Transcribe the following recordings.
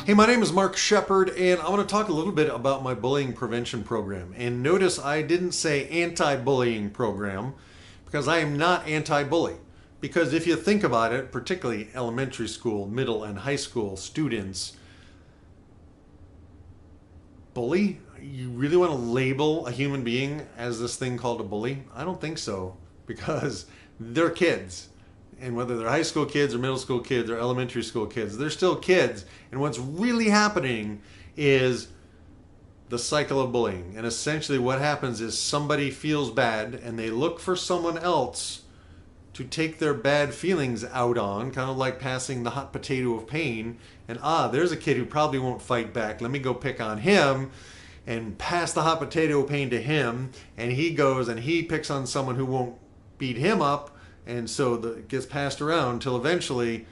Hey, my name is Mark Shepard, and I want to talk a little bit about my bullying prevention program. And notice I didn't say anti-bullying program because I am not anti-bully. Because if you think about it, particularly elementary school, middle, and high school students, bully? You really want to label a human being as this thing called a bully? I don't think so, because they're kids. And whether they're high school kids or middle school kids or elementary school kids, they're still kids. And what's really happening is the cycle of bullying. And essentially what happens is somebody feels bad and they look for someone else to take their bad feelings out on, kind of like passing the hot potato of pain. And there's a kid who probably won't fight back. Let me go pick on him and pass the hot potato of pain to him. And he goes and he picks on someone who won't beat him up. And so it gets passed around until eventually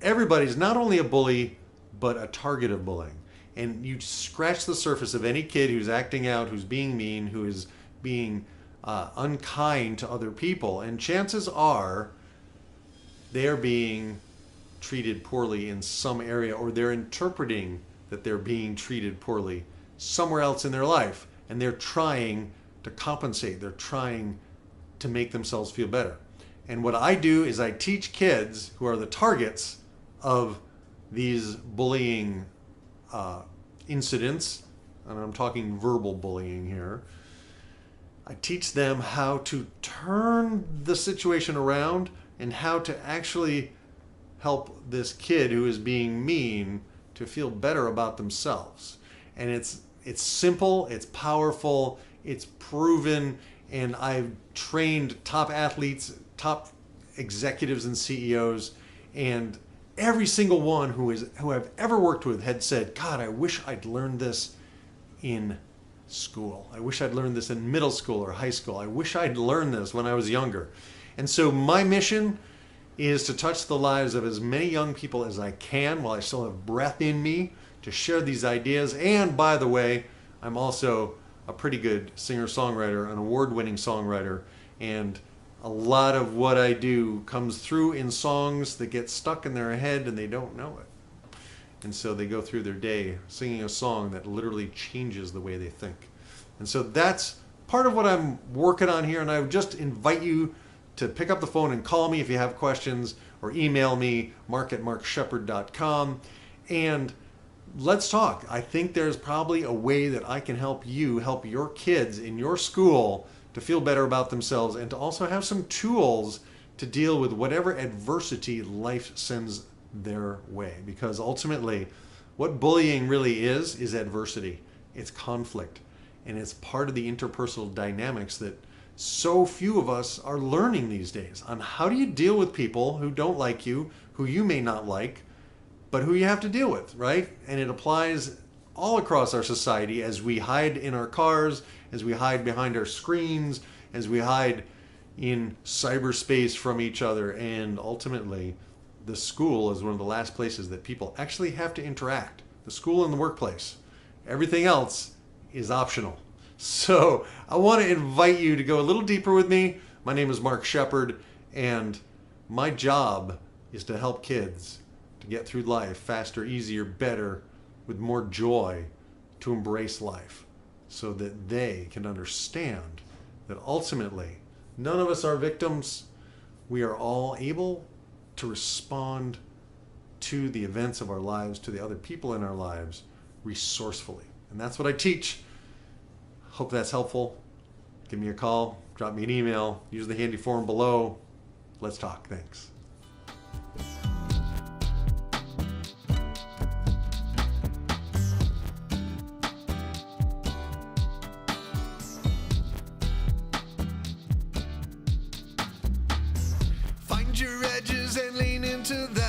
everybody's not only a bully, but a target of bullying. And you scratch the surface of any kid who's acting out, who's being mean, who is being unkind to other people. And chances are they are being treated poorly in some area, or they're interpreting that they're being treated poorly somewhere else in their life. And they're trying to compensate. They're trying to make themselves feel better. And what I do is I teach kids who are the targets of these bullying incidents, and I'm talking verbal bullying here. I teach them how to turn the situation around and how to actually help this kid who is being mean to feel better about themselves. And it's simple, it's powerful, it's proven, and I've trained top athletes, top executives and CEOs, and every single one who I've ever worked with had said, God, I wish I'd learned this in school. I wish I'd learned this in middle school or high school. I wish I'd learned this when I was younger. And so my mission is to touch the lives of as many young people as I can while I still have breath in me to share these ideas. And by the way, I'm also a pretty good singer-songwriter, an award-winning songwriter, and a lot of what I do comes through in songs that get stuck in their head and they don't know it. And so they go through their day singing a song that literally changes the way they think. And so that's part of what I'm working on here. And I would just invite you to pick up the phone and call me if you have questions, or email me, mark@markshepard.com. And let's talk. I think there's probably a way that I can help you help your kids in your school to feel better about themselves and to also have some tools to deal with whatever adversity life sends their way. Because ultimately, what bullying really is adversity. It's conflict. And it's part of the interpersonal dynamics that so few of us are learning these days on how do you deal with people who don't like you, who you may not like, but who you have to deal with, right? And it applies all across our society as we hide in our cars, as we hide behind our screens, as we hide in cyberspace from each other. And ultimately, the school is one of the last places that people actually have to interact. The school and the workplace. Everything else is optional. So I want to invite you to go a little deeper with me. My name is Mark Shepard, and my job is to help kids to get through life faster, easier, better, with more joy, to embrace life so that they can understand that ultimately none of us are victims. We are all able to respond to the events of our lives, to the other people in our lives, resourcefully. And that's what I teach. Hope that's helpful. Give me a call, drop me an email, use the handy form below. Let's talk. Thanks. Find your edges and lean into that.